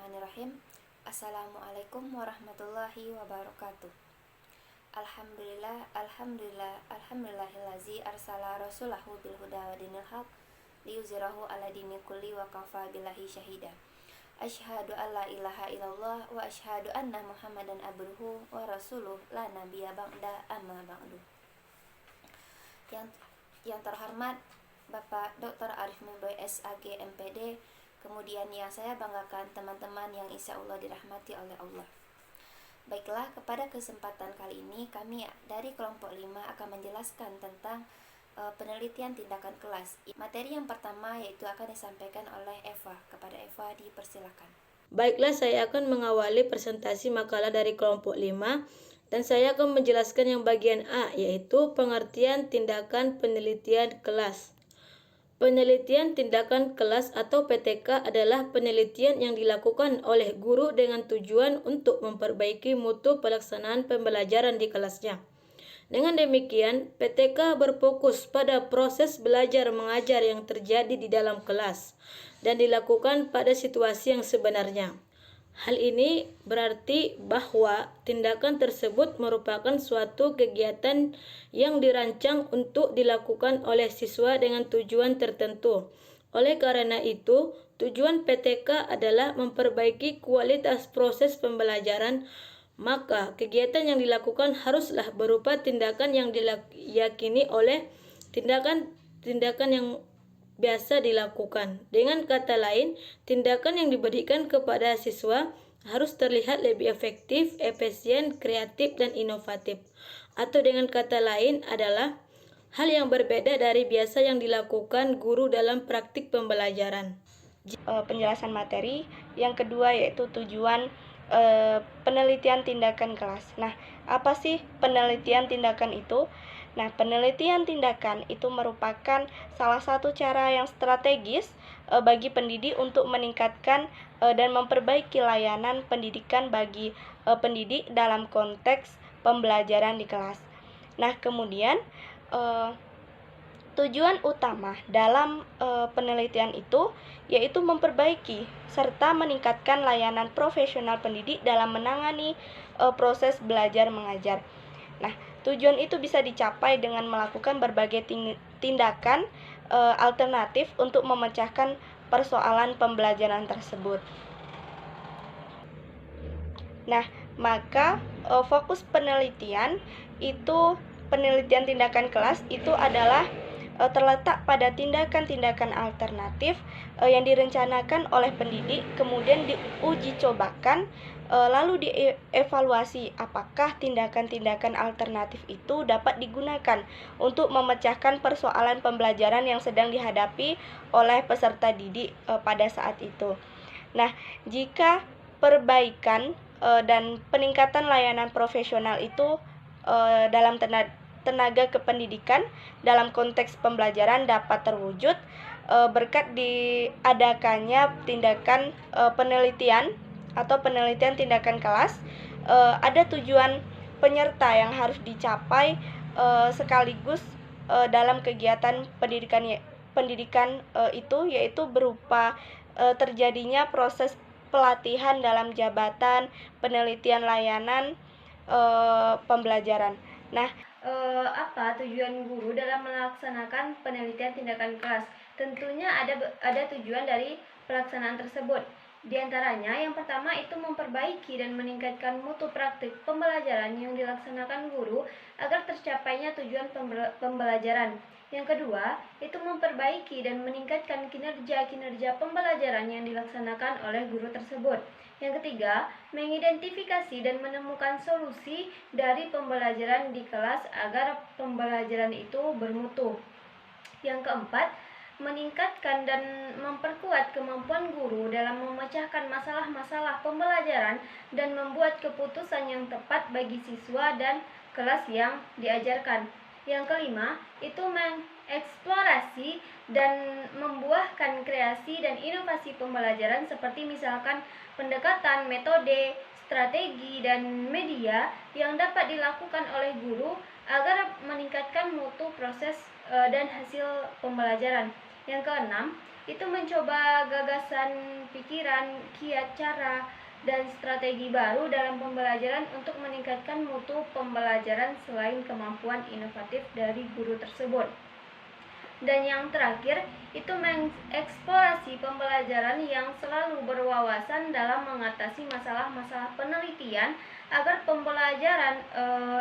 Bismillahirrahmanirrahim. Assalamualaikum warahmatullahi wabarakatuh. Alhamdulillahillazi arsala rasulahu bil huda wa dinil haq liyuzhirahu ala dini kulli wa kafa billahi syahida. Asyhadu an la ilaha illallah wa asyhadu anna Muhammadan abduhu wa rasuluh la nabiyya ba'da amma ba'du. Yang terhormat Bapak Dr. Arif Muboy SAG MPD, kemudian yang saya banggakan teman-teman yang insya Allah dirahmati oleh Allah. Baiklah, kepada kesempatan kali ini kami dari kelompok 5 akan menjelaskan tentang penelitian tindakan kelas. Materi yang pertama yaitu akan disampaikan oleh Eva. Kepada Eva dipersilakan. Baiklah, saya akan mengawali presentasi makalah dari kelompok 5 dan saya akan menjelaskan yang bagian A, yaitu pengertian tindakan penelitian kelas. Penelitian tindakan kelas atau PTK adalah penelitian yang dilakukan oleh guru dengan tujuan untuk memperbaiki mutu pelaksanaan pembelajaran di kelasnya. Dengan demikian, PTK berfokus pada proses belajar mengajar yang terjadi di dalam kelas dan dilakukan pada situasi yang sebenarnya. Hal ini berarti bahwa tindakan tersebut merupakan suatu kegiatan yang dirancang untuk dilakukan oleh siswa dengan tujuan tertentu. Oleh karena itu, tujuan PTK adalah memperbaiki kualitas proses pembelajaran, maka kegiatan yang dilakukan haruslah berupa tindakan yang diyakini oleh tindakan yang biasa dilakukan. Dengan kata lain, tindakan yang diberikan kepada siswa harus terlihat lebih efektif, efisien, kreatif, dan inovatif. Atau dengan kata lain adalah hal yang berbeda dari biasa yang dilakukan guru dalam praktik pembelajaran. Penjelasan materi. Yang kedua yaitu tujuan penelitian tindakan kelas. Nah, apa sih penelitian tindakan itu? Nah, penelitian tindakan itu merupakan salah satu cara yang strategis bagi pendidik untuk meningkatkan dan memperbaiki layanan pendidikan bagi pendidik dalam konteks pembelajaran di kelas. Nah, kemudian tujuan utama dalam penelitian itu yaitu memperbaiki serta meningkatkan layanan profesional pendidik dalam menangani proses belajar mengajar. Nah, tujuan itu bisa dicapai dengan melakukan berbagai tindakan alternatif untuk memecahkan persoalan pembelajaran tersebut. Nah, maka fokus penelitian tindakan kelas itu adalah terletak pada tindakan-tindakan alternatif yang direncanakan oleh pendidik, kemudian diuji cobakan, lalu dievaluasi apakah tindakan-tindakan alternatif itu dapat digunakan untuk memecahkan persoalan pembelajaran yang sedang dihadapi oleh peserta didik pada saat itu. Nah, jika perbaikan dan peningkatan layanan profesional itu dalam tenaga kependidikan dalam konteks pembelajaran dapat terwujud berkat diadakannya tindakan penelitian atau penelitian tindakan kelas. Ada tujuan penyerta yang harus dicapai sekaligus dalam kegiatan pendidikan itu, yaitu berupa terjadinya proses pelatihan dalam jabatan penelitian layanan pembelajaran. Nah, apa tujuan guru dalam melaksanakan penelitian tindakan kelas? Tentunya ada tujuan dari pelaksanaan tersebut. Di antaranya yang pertama itu memperbaiki dan meningkatkan mutu praktik pembelajaran yang dilaksanakan guru agar tercapainya tujuan pembelajaran. Yang kedua, itu memperbaiki dan meningkatkan kinerja pembelajaran yang dilaksanakan oleh guru tersebut. Yang ketiga, mengidentifikasi dan menemukan solusi dari pembelajaran di kelas agar pembelajaran itu bermutu. Yang keempat, meningkatkan dan memperkuat kemampuan guru dalam memecahkan masalah-masalah pembelajaran dan membuat keputusan yang tepat bagi siswa dan kelas yang diajarkan. Yang kelima, itu mengeksplorasi dan membuahkan kreasi dan inovasi pembelajaran seperti misalkan pendekatan, metode, strategi, dan media yang dapat dilakukan oleh guru agar meningkatkan mutu proses dan hasil pembelajaran. Yang keenam, itu mencoba gagasan, pikiran, kiat, cara, dan strategi baru dalam pembelajaran untuk meningkatkan mutu pembelajaran selain kemampuan inovatif dari guru tersebut. Dan yang terakhir, itu mengeksplorasi pembelajaran yang selalu berwawasan dalam mengatasi masalah-masalah penelitian agar pembelajaran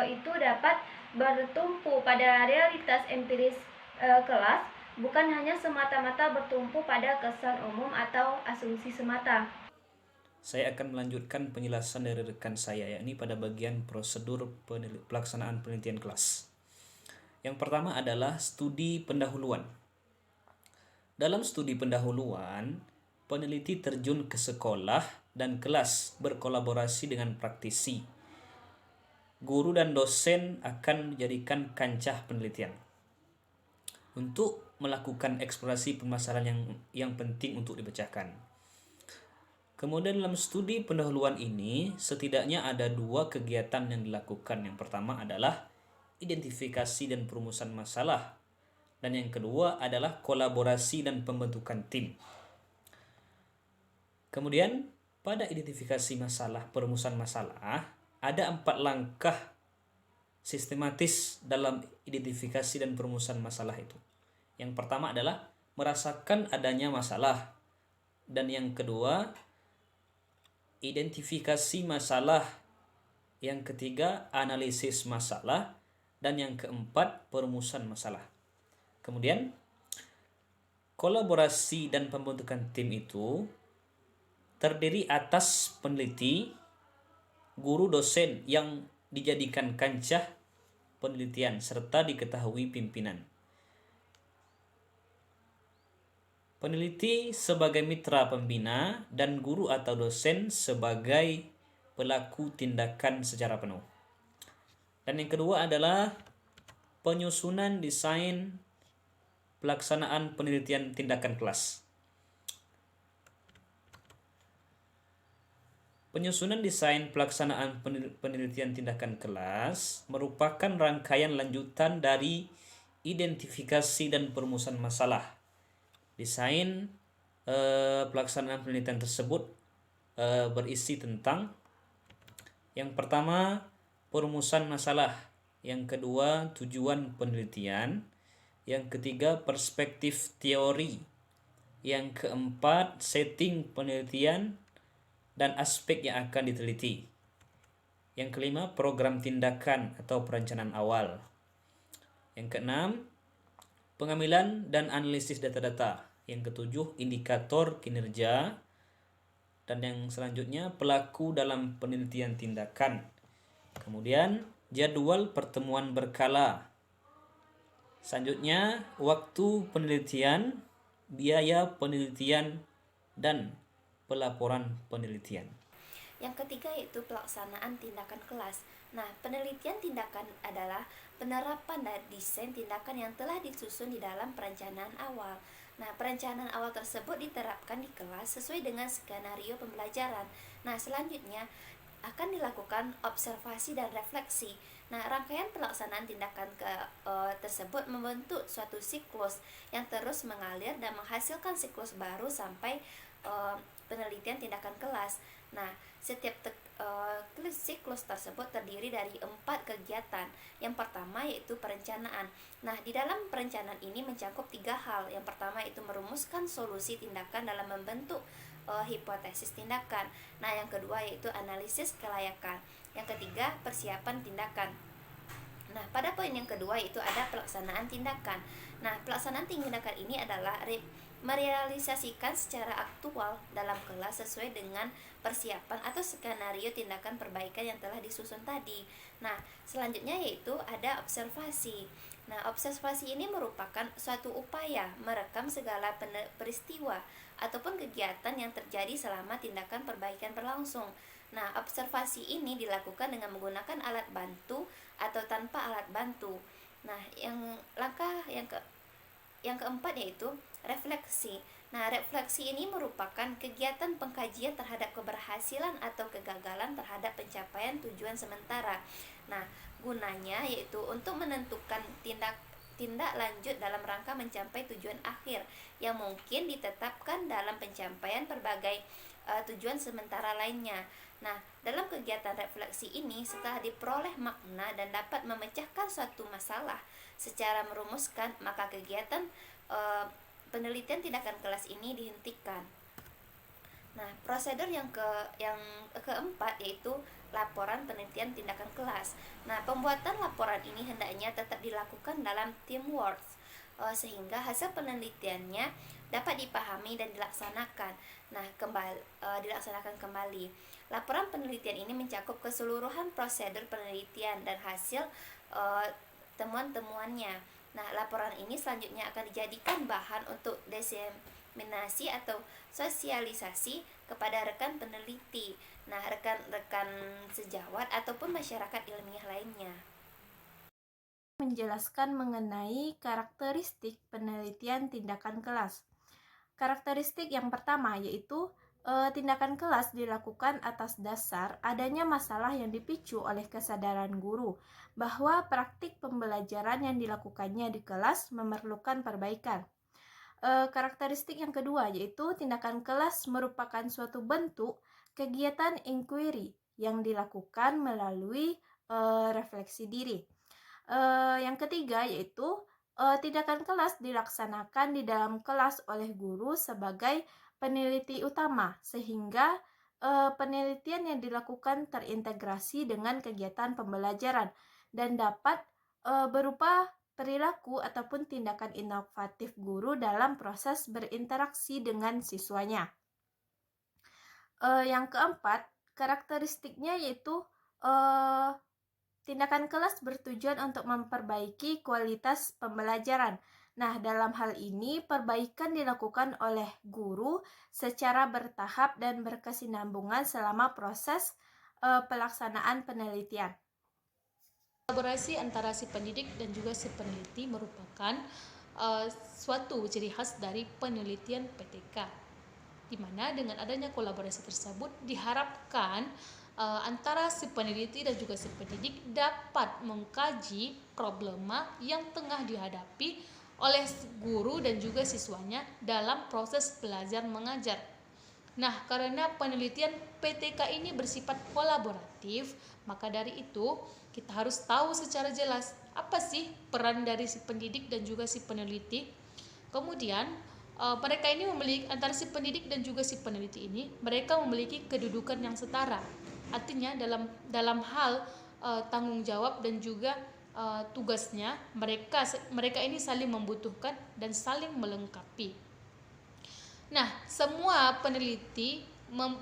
itu dapat bertumpu pada realitas empiris kelas, bukan hanya semata-mata bertumpu pada kesan umum atau asumsi semata. Saya akan melanjutkan penjelasan dari rekan saya, yakni pada bagian prosedur pelaksanaan penelitian kelas. Yang pertama adalah studi pendahuluan. Dalam studi pendahuluan, peneliti terjun ke sekolah dan kelas berkolaborasi dengan praktisi. Guru dan dosen akan menjadikan kancah penelitian untuk melakukan eksplorasi permasalahan yang penting untuk dipecahkan. Kemudian dalam studi pendahuluan ini setidaknya ada 2 kegiatan yang dilakukan. Yang pertama adalah identifikasi dan perumusan masalah, dan yang kedua adalah kolaborasi dan pembentukan tim. Kemudian pada identifikasi masalah, perumusan masalah, ada 4 langkah sistematis dalam identifikasi dan perumusan masalah itu. Yang pertama adalah merasakan adanya masalah, dan yang kedua identifikasi masalah, yang ketiga analisis masalah, dan yang keempat perumusan masalah. Kemudian kolaborasi dan pembentukan tim itu terdiri atas peneliti, guru, dosen yang dijadikan kancah penelitian serta diketahui pimpinan. Peneliti sebagai mitra pembina dan guru atau dosen sebagai pelaku tindakan secara penuh. Dan yang kedua adalah penyusunan desain pelaksanaan penelitian tindakan kelas. Penyusunan desain pelaksanaan penelitian tindakan kelas merupakan rangkaian lanjutan dari identifikasi dan perumusan masalah. Desain pelaksanaan penelitian tersebut berisi tentang yang pertama perumusan masalah, yang kedua tujuan penelitian, yang ketiga perspektif teori, yang keempat setting penelitian dan aspek yang akan diteliti, yang kelima program tindakan atau perencanaan awal, yang keenam pengambilan dan analisis data-data, yang ketujuh indikator kinerja, dan yang selanjutnya pelaku dalam penelitian tindakan. Kemudian jadwal pertemuan berkala. Selanjutnya waktu penelitian, biaya penelitian, dan pelaporan penelitian. Yang ketiga yaitu pelaksanaan tindakan kelas. Nah, penelitian tindakan adalah penerapan dan desain tindakan yang telah disusun di dalam perencanaan awal. Nah, perencanaan awal tersebut diterapkan di kelas sesuai dengan skenario pembelajaran. Nah, selanjutnya akan dilakukan observasi dan refleksi. Nah, rangkaian pelaksanaan tindakan tersebut membentuk suatu siklus yang terus mengalir dan menghasilkan siklus baru sampai penelitian tindakan kelas. Nah, setiap siklus tersebut terdiri dari 4 kegiatan. Yang pertama yaitu perencanaan. Nah, di dalam perencanaan ini mencakup 3 hal. Yang pertama itu merumuskan solusi tindakan dalam membentuk hipotesis tindakan. Nah, yang kedua yaitu analisis kelayakan. Yang ketiga persiapan tindakan. Nah, pada poin yang kedua itu ada pelaksanaan tindakan. Nah, pelaksanaan tindakan ini adalah merealisasikan secara aktual dalam kelas sesuai dengan persiapan atau skenario tindakan perbaikan yang telah disusun tadi. Nah, selanjutnya yaitu ada observasi. Nah, observasi ini merupakan suatu upaya merekam segala peristiwa ataupun kegiatan yang terjadi selama tindakan perbaikan berlangsung. Nah, observasi ini dilakukan dengan menggunakan alat bantu atau tanpa alat bantu. Nah, yang keempat yaitu refleksi. Nah, refleksi ini merupakan kegiatan pengkajian terhadap keberhasilan atau kegagalan terhadap pencapaian tujuan sementara. Nah, gunanya yaitu untuk menentukan tindak lanjut dalam rangka mencapai tujuan akhir yang mungkin ditetapkan dalam pencapaian berbagai tujuan sementara lainnya. Nah, dalam kegiatan refleksi ini, setelah diperoleh makna dan dapat memecahkan suatu masalah secara merumuskan, maka kegiatan penelitian tindakan kelas ini dihentikan. Nah, prosedur yang keempat yaitu laporan penelitian tindakan kelas. Nah, pembuatan laporan ini hendaknya tetap dilakukan dalam teamwork sehingga hasil penelitiannya dapat dipahami dan dilaksanakan. Nah, dilaksanakan kembali. Laporan penelitian ini mencakup keseluruhan prosedur penelitian dan hasil temuan-temuannya. Nah, laporan ini selanjutnya akan dijadikan bahan untuk diseminasi atau sosialisasi kepada rekan peneliti, rekan-rekan sejawat ataupun masyarakat ilmiah lainnya. Menjelaskan mengenai karakteristik penelitian tindakan kelas. Karakteristik yang pertama yaitu tindakan kelas dilakukan atas dasar adanya masalah yang dipicu oleh kesadaran guru bahwa praktik pembelajaran yang dilakukannya di kelas memerlukan perbaikan. Karakteristik yang kedua yaitu tindakan kelas merupakan suatu bentuk kegiatan inquiry yang dilakukan melalui refleksi diri. Yang ketiga yaitu tindakan kelas dilaksanakan di dalam kelas oleh guru sebagai peneliti utama sehingga penelitian yang dilakukan terintegrasi dengan kegiatan pembelajaran dan dapat berupa perilaku ataupun tindakan inovatif guru dalam proses berinteraksi dengan siswanya. Yang keempat, karakteristiknya yaitu tindakan kelas bertujuan untuk memperbaiki kualitas pembelajaran. Nah, dalam hal ini perbaikan dilakukan oleh guru secara bertahap dan berkesinambungan selama proses pelaksanaan penelitian. Kolaborasi antara si pendidik dan juga si peneliti merupakan suatu ciri khas dari penelitian PTK, di mana dengan adanya kolaborasi tersebut diharapkan antara si peneliti dan juga si pendidik dapat mengkaji problema yang tengah dihadapi oleh guru dan juga siswanya dalam proses belajar mengajar. Nah, karena penelitian PTK ini bersifat kolaboratif, maka dari itu kita harus tahu secara jelas apa sih peran dari si pendidik dan juga si peneliti. Kemudian mereka ini memiliki, antara si pendidik dan juga si peneliti ini, mereka memiliki kedudukan yang setara. Artinya dalam hal tanggung jawab dan juga tugasnya, mereka ini saling membutuhkan dan saling melengkapi. Nah, semua peneliti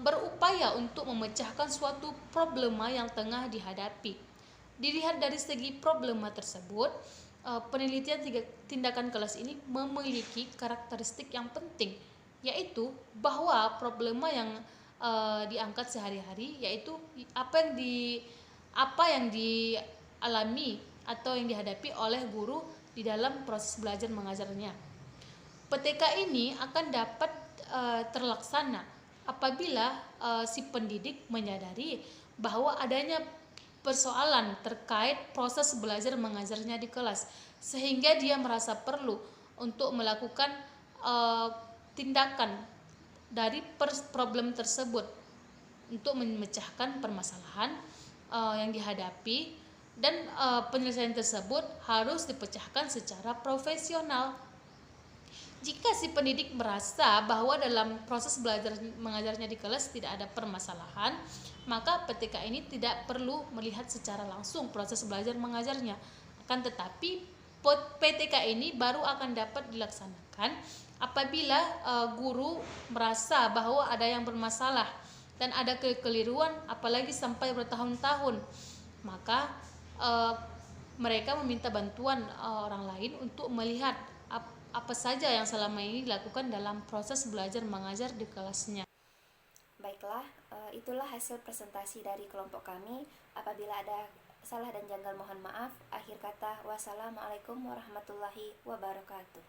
berupaya untuk memecahkan suatu problema yang tengah dihadapi. Dilihat dari segi problema tersebut, penelitian tindakan kelas ini memiliki karakteristik yang penting, yaitu bahwa problema yang diangkat sehari-hari yaitu apa yang dialami atau yang dihadapi oleh guru di dalam proses belajar mengajarnya. PTK ini akan dapat terlaksana apabila si pendidik menyadari bahwa adanya persoalan terkait proses belajar mengajarnya di kelas, sehingga dia merasa perlu untuk melakukan tindakan dari problem tersebut untuk memecahkan permasalahan yang dihadapi, dan penyelesaian tersebut harus dipecahkan secara profesional. Jika si pendidik merasa bahwa dalam proses belajar mengajarnya di kelas tidak ada permasalahan, maka PTK ini tidak perlu melihat secara langsung proses belajar mengajarnya. Akan tetapi PTK ini baru akan dapat dilaksanakan apabila guru merasa bahwa ada yang bermasalah dan ada kekeliruan, apalagi sampai bertahun-tahun, maka mereka meminta bantuan orang lain untuk melihat apa saja yang selama ini dilakukan dalam proses belajar mengajar di kelasnya. Baiklah, itulah hasil presentasi dari kelompok kami. Apabila ada salah dan janggal mohon maaf. Akhir kata, wassalamualaikum warahmatullahi wabarakatuh.